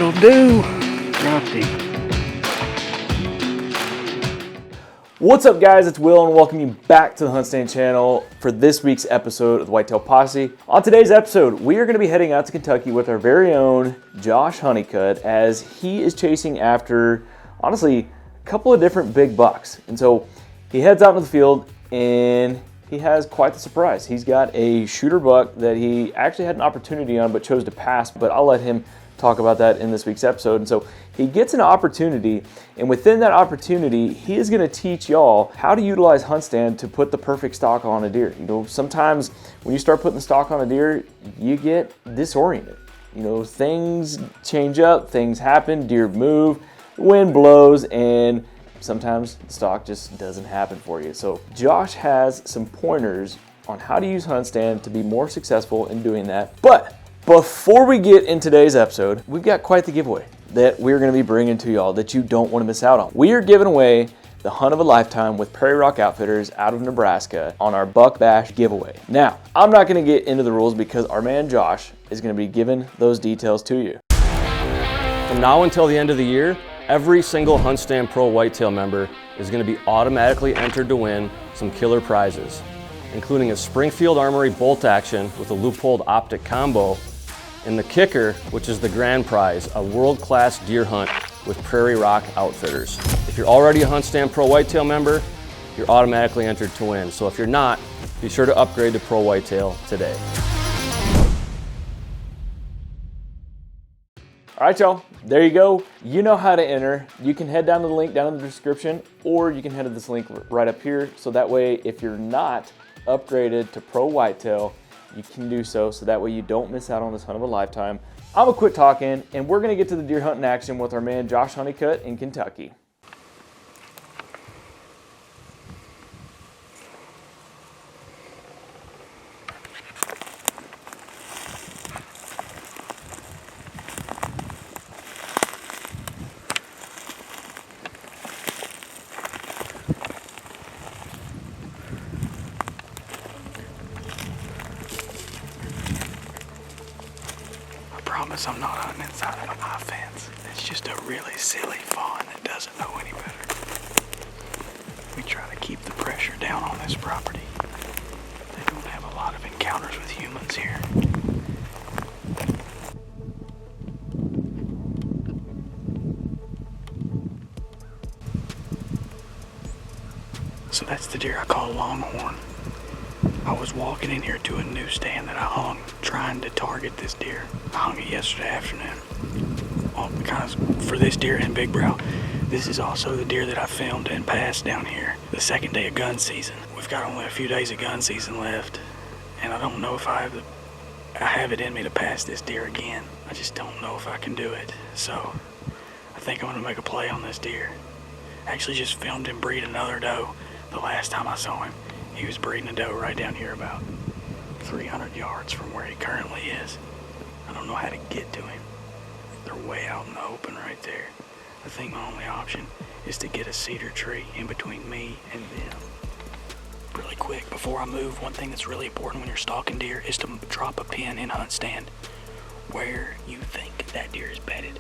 That'll do. Nothing. What's up, guys? It's Will, and welcome you back to the HuntStand channel for this week's episode of the Whitetail Posse. On today's episode, we are going to be heading out to Kentucky with our very own Josh Honeycutt, as he is chasing after, honestly, a couple of different big bucks. And so he heads out into the field, and he has quite the surprise. He's got a shooter buck that he actually had an opportunity on but chose to pass, but I'll let him talk about that in this week's episode. And so he gets an opportunity, and within that opportunity, he is going to teach y'all how to utilize HuntStand to put the perfect stock on a deer. You know, sometimes when you start putting the stock on a deer, you get disoriented. You know, things change up, things happen, deer move, wind blows, and sometimes the stock just doesn't happen for you. So Josh has some pointers on how to use HuntStand to be more successful in doing that. But before we get in today's episode, we've got quite the giveaway that we're going to be bringing to y'all that you don't want to miss out on. We are giving away the hunt of a lifetime with Prairie Rock Outfitters out of Nebraska on our Buck Bash giveaway. Now, I'm not going to get into the rules because our man Josh is going to be giving those details to you. From now until the end of the year, every single HuntStand Pro Whitetail member is going to be automatically entered to win some killer prizes, including a Springfield Armory bolt action with a loopholed optic combo, and the kicker, which is the grand prize, a world-class deer hunt with Prairie Rock Outfitters. If you're already a HuntStand Pro Whitetail member, you're automatically entered to win. So if you're not, be sure to upgrade to Pro Whitetail today. All right, y'all, there you go. You know how to enter. You can head down to the link down in the description, or you can head to this link right up here. So that way, if you're not upgraded to Pro Whitetail, you can do so that way you don't miss out on this hunt of a lifetime. I'm gonna quit talking, and we're gonna get to the deer hunting action with our man Josh Honeycutt in Kentucky. I promise I'm not hunting inside of a high fence. It's just a really silly fawn that doesn't know any better. We try to keep the pressure down on this property. They don't have a lot of encounters with humans here. So that's the deer I call Longhorn. I was walking in here to a new stand that I hung, trying to target this deer. I hung it yesterday afternoon. Because for this deer in Big Brow, this is also the deer that I filmed and passed down here the second day of gun season. We've got only a few days of gun season left, and I don't know if I have it in me to pass this deer again. I just don't know if I can do it. So I think I'm gonna make a play on this deer. I actually just filmed him breed another doe the last time I saw him. He was breeding a doe right down here about 300 yards from where he currently is. I don't know how to get to him. They're way out in the open right there. I think my only option is to get a cedar tree in between me and them. Really quick, before I move, one thing that's really important when you're stalking deer is to drop a pin in HuntStand where you think that deer is bedded.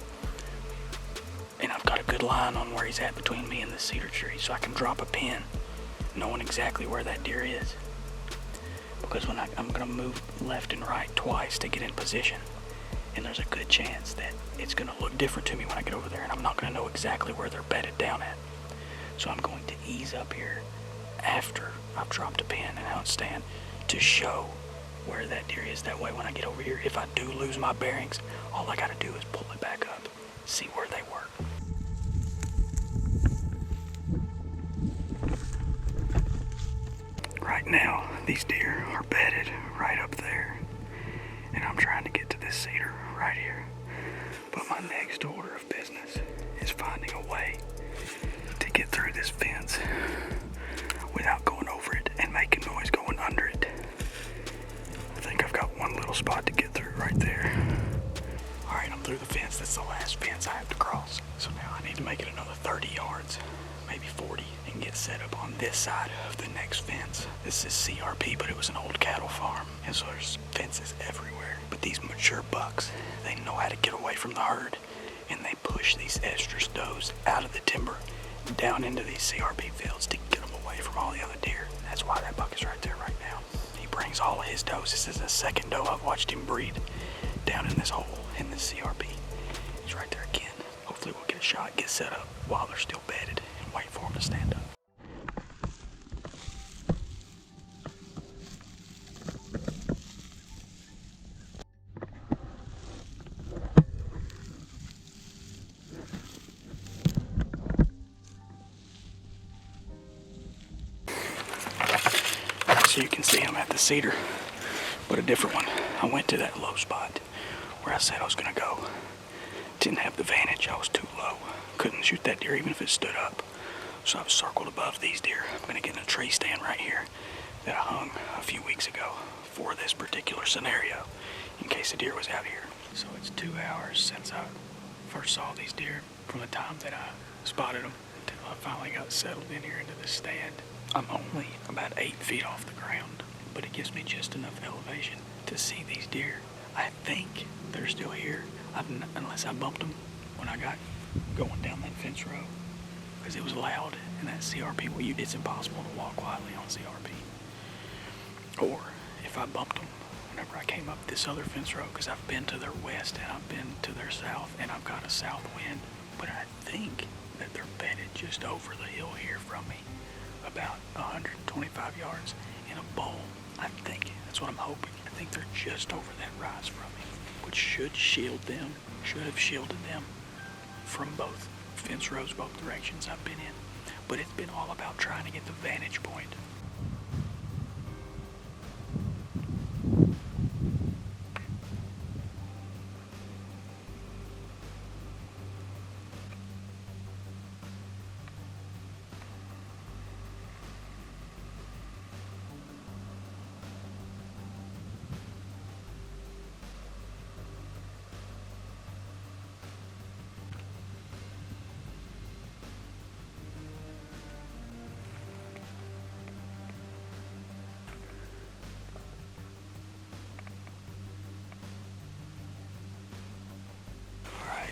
And I've got a good line on where he's at between me and the cedar tree, so I can drop a pin knowing exactly where that deer is. Because when I'm gonna move left and right twice to get in position, and there's a good chance that it's gonna look different to me when I get over there, and I'm not gonna know exactly where they're bedded down at. So I'm going to ease up here after I've dropped a pin and HuntStand to show where that deer is. That way when I get over here, if I do lose my bearings, all I gotta do is pull it back up, see where they were. Right now, these deer are bedded right up there, and I'm trying to get to this cedar right here. But my next order of business is finding a way to get through this fence without going over it and making noise going under it. I think I've got one little spot to get through right there. Alright, I'm through the fence. That's the last fence I have to cross. So now I need to make it another 30 yards, maybe 40, and get set up on this side of the next fence. This is CRP, but it was an old cattle farm, and so there's fences everywhere. But these mature bucks, they know how to get away from the herd, and they push these estrus does out of the timber down into these CRP fields to get them away from all the other deer. That's why that buck is right there right now. He brings all of his does. This is the second doe I've watched him breed down in this hole in this CRP. He's right there again. Hopefully we'll get a shot, get set up while they're still bedded, and wait for him to stand up. So you can see I'm at the cedar, but a different one. I went to that low spot where I said I was gonna go. Didn't have the vantage, I was too low. Couldn't shoot that deer even if it stood up. So I was circled above these deer. I'm gonna get in a tree stand right here that I hung a few weeks ago for this particular scenario, in case a deer was out here. So it's 2 hours since I first saw these deer, from the time that I spotted them until I finally got settled in here into this stand. I'm only about 8 feet off the ground, but it gives me just enough elevation to see these deer. I think they're still here, unless I bumped them when I got going down that fence row, because it was loud in that CRP. Well, it's impossible to walk quietly on CRP. Or if I bumped them whenever I came up this other fence row, because I've been to their west and I've been to their south, and I've got a south wind, but I think that they're bedded just over the hill here from me, about 125 yards in a bowl. I think that's what I'm hoping. I think they're just over that rise from me, which should have shielded them from both fence rows, both directions I've been in. But it's been all about trying to get the vantage point.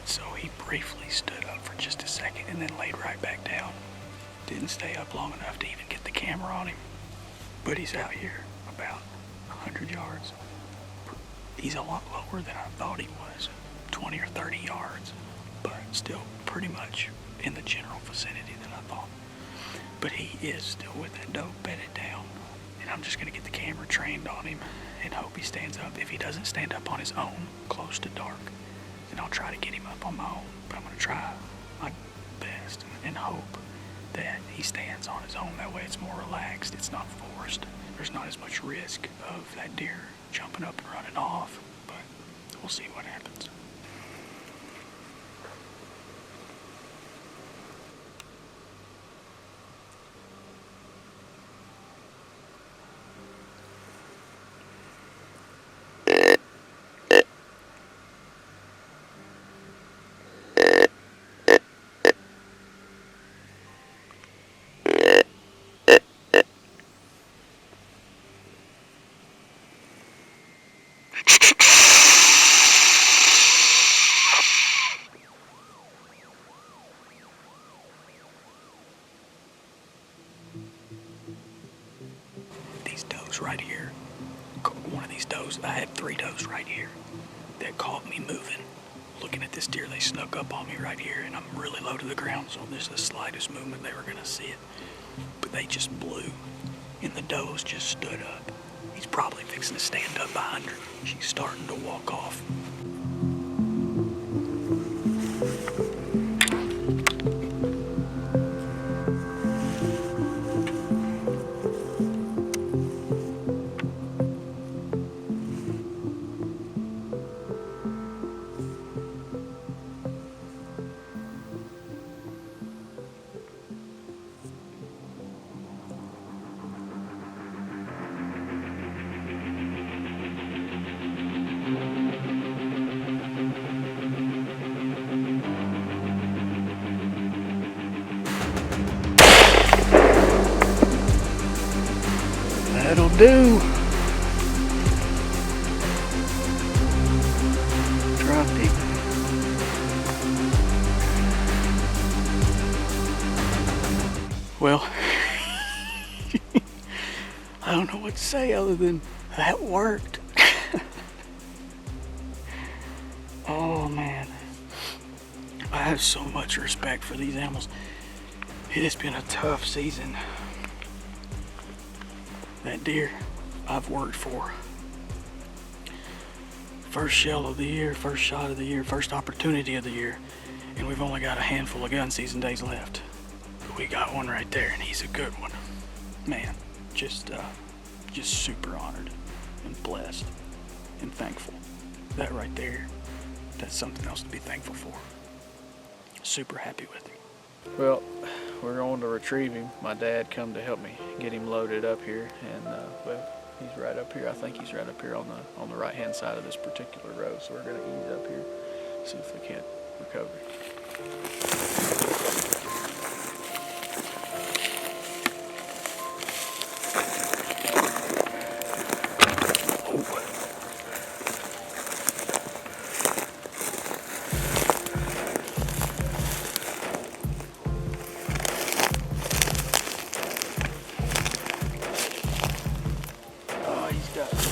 So he briefly stood up for just a second and then laid right back down. Didn't stay up long enough to even get the camera on him. But he's out here about 100 yards. He's a lot lower than I thought he was, 20 or 30 yards, but still pretty much in the general vicinity that I thought. But he is still with that doe bedded down, and I'm just gonna get the camera trained on him and hope he stands up. If he doesn't stand up on his own, close to dark, then I'll try to get him up on my own. But I'm gonna try my best and hope that he stands on his own. That way it's more relaxed, it's not forced. There's not as much risk of that deer jumping up and running off, but we'll see what happens. Right here, one of these does, I had 3 does right here that caught me moving. Looking at this deer, they snuck up on me right here, and I'm really low to the ground, so if there's the slightest movement, they were gonna see it. But they just blew, and the does just stood up. He's probably fixing to stand up behind her. She's starting to walk off. That'll do. Dropped him. I don't know what to say other than that worked. Oh man, I have so much respect for these animals. It has been a tough season. That deer I've worked for. First shell of the year, first shot of the year, first opportunity of the year, and we've only got a handful of gun season days left. But we got one right there, and he's a good one. Man, just super honored and blessed and thankful. That right there, that's something else to be thankful for. Super happy with him. Well, we're going to retrieve him. My dad come to help me get him loaded up here, and well, he's right up here. I think he's right up here on the right hand side of this particular road. So we're going to ease up here, see if we can't recover.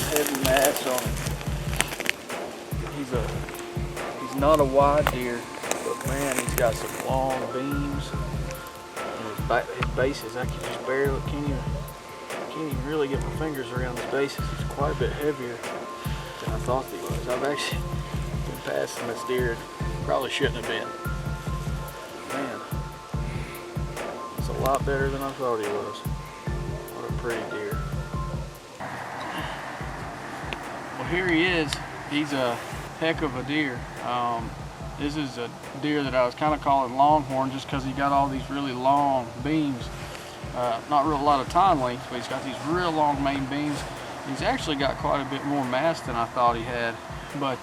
Heavy mass on him. He's not a wide deer, but man, he's got some long beams. And his bases, I can just barely, can't even really get my fingers around his bases. He's quite a bit heavier than I thought he was. I've actually been passing this deer, probably shouldn't have been. Man, it's a lot better than I thought he was. What a pretty deer. Well, here he is. He's a heck of a deer. This is a deer that I was kind of calling Longhorn just because he got all these really long beams. Not a lot of tine length, but he's got these real long main beams. He's actually got quite a bit more mass than I thought he had, but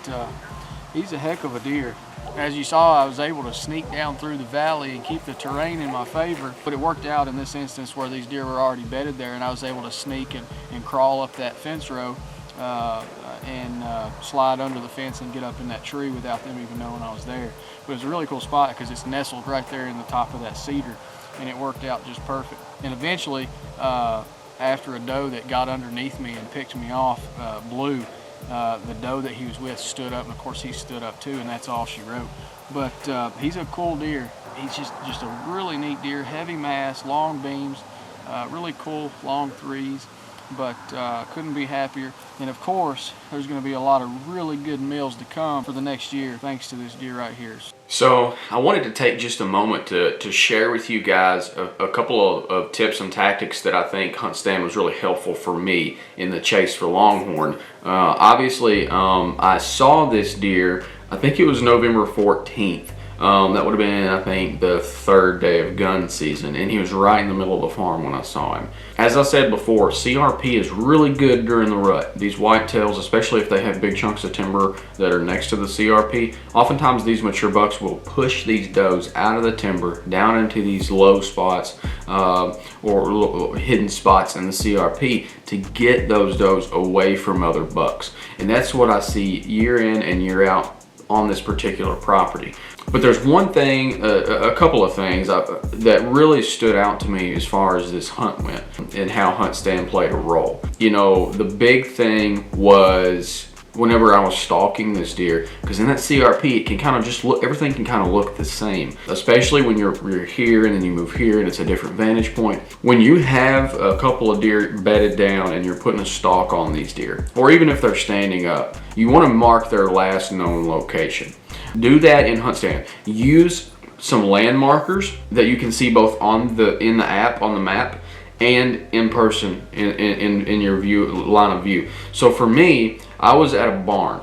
he's a heck of a deer. As you saw, I was able to sneak down through the valley and keep the terrain in my favor, but it worked out in this instance where these deer were already bedded there, and I was able to sneak and crawl up that fence row and slide under the fence and get up in that tree without them even knowing I was there. But it was a really cool spot because it's nestled right there in the top of that cedar, and it worked out just perfect. And eventually, after a doe that got underneath me and picked me off, Blue, the doe that he was with stood up, and of course he stood up too, and that's all she wrote. But he's a cool deer. He's just a really neat deer, heavy mass, long beams, really cool long threes, but couldn't be happier. And of course, there's going to be a lot of really good meals to come for the next year thanks to this deer right here. So I wanted to take just a moment to share with you guys a couple of tips and tactics that I think HuntStand was really helpful for me in the chase for Longhorn. Obviously, I saw this deer, I think it was November 14th. That would have been, I think, the third day of gun season, and he was right in the middle of the farm when I saw him. As I said before, CRP is really good during the rut. These whitetails, especially if they have big chunks of timber that are next to the CRP, oftentimes these mature bucks will push these does out of the timber down into these low spots or hidden spots in the CRP to get those does away from other bucks. And that's what I see year in and year out on this particular property. But there's one thing, a couple of things that really stood out to me as far as this hunt went and how HuntStand played a role. You know, the big thing was whenever I was stalking this deer, because in that CRP it can kind of just look, everything can kind of look the same, especially when you're here and then you move here and it's a different vantage point. When you have a couple of deer bedded down and you're putting a stalk on these deer, or even if they're standing up, you want to mark their last known location. Do that in HuntStand. Use some land markers that you can see both in the app, on the map, and in person in your line of view. So for me, I was at a barn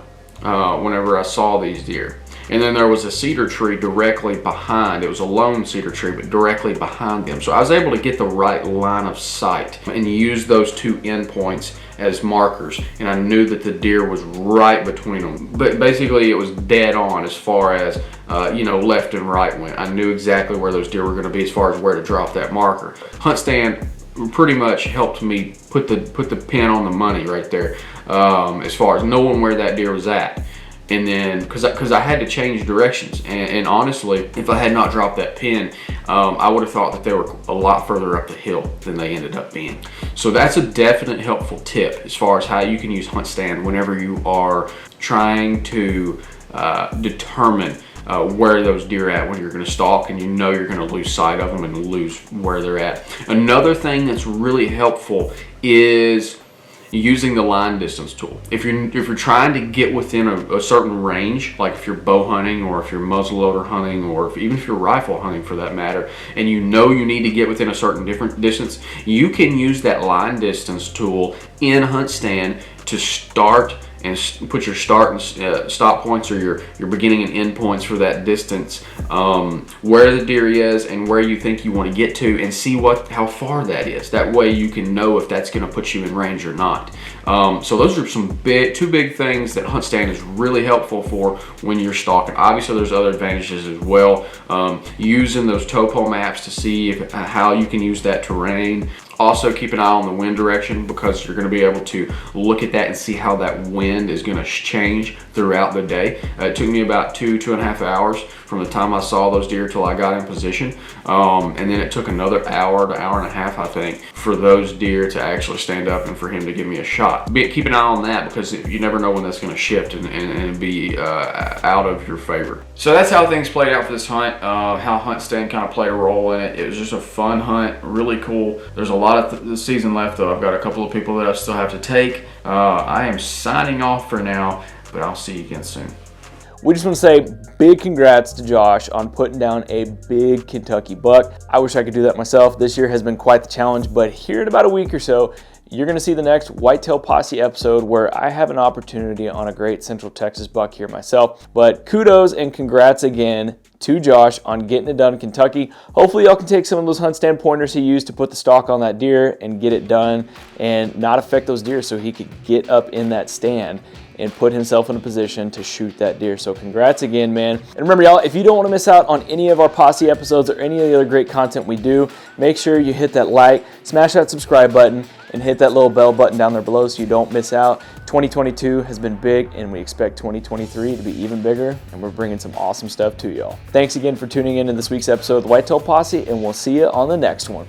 whenever I saw these deer. And then there was a cedar tree directly behind. It was a lone cedar tree, but directly behind them. So I was able to get the right line of sight and use those two endpoints as markers. And I knew that the deer was right between them. But basically it was dead on as far as, left and right went. I knew exactly where those deer were gonna be as far as where to drop that marker. HuntStand pretty much helped me put the pin on the money right there, as far as knowing where that deer was at. and then because I had to change directions, and honestly, if I had not dropped that pin, I would have thought that they were a lot further up the hill than they ended up being. So that's a definite helpful tip as far as how you can use HuntStand whenever you are trying to determine where those deer are at when you're going to stalk, and you know you're going to lose sight of them and lose where they're at. Another thing that's really helpful is using the line distance tool. If you're trying to get within a certain range, like if you're bow hunting or if you're muzzleloader hunting, or even if you're rifle hunting for that matter, and you know you need to get within a certain different distance, you can use that line distance tool in HuntStand to start and put your start and stop points, or your beginning and end points for that distance, where the deer is and where you think you want to get to, and see how far that is. That way you can know if that's going to put you in range or not. So those are two big things that HuntStand is really helpful for when you're stalking. Obviously there's other advantages as well, using those topo maps to see how you can use that terrain. Also keep an eye on the wind direction, because you're going to be able to look at that and see how that wind is going to change throughout the day. It took me about 2.5 hours from the time I saw those deer till I got in position, and then it took another hour to hour and a half, I think, for those deer to actually stand up and for him to give me a shot. Keep an eye on that, because you never know when that's going to shift and be out of your favor. So that's how things played out for this hunt, how HuntStand kind of played a role in it. It was just a fun hunt, really cool. There's a lot of the season left though. I've got a couple of people that I still have to take. I am signing off for now, but I'll see you again soon. We just want to say big congrats to Josh on putting down a big Kentucky buck. I wish I could do that myself. This year has been quite the challenge, but here in about a week or so, you're going to see the next Whitetail Posse episode where I have an opportunity on a great Central Texas buck here myself. But kudos and congrats again to Josh on getting it done in Kentucky. Hopefully y'all can take some of those HuntStand pointers he used to put the stalk on that deer and get it done and not affect those deer, so he could get up in that stand and put himself in a position to shoot that deer. So congrats again, man. And remember, y'all, if you don't want to miss out on any of our Posse episodes or any of the other great content we do, make sure you hit that like, smash that subscribe button, and hit that little bell button down there below so you don't miss out. 2022 has been big, and we expect 2023 to be even bigger, and we're bringing some awesome stuff to y'all. Thanks again for tuning in to this week's episode of the Whitetail Posse, and we'll see you on the next one.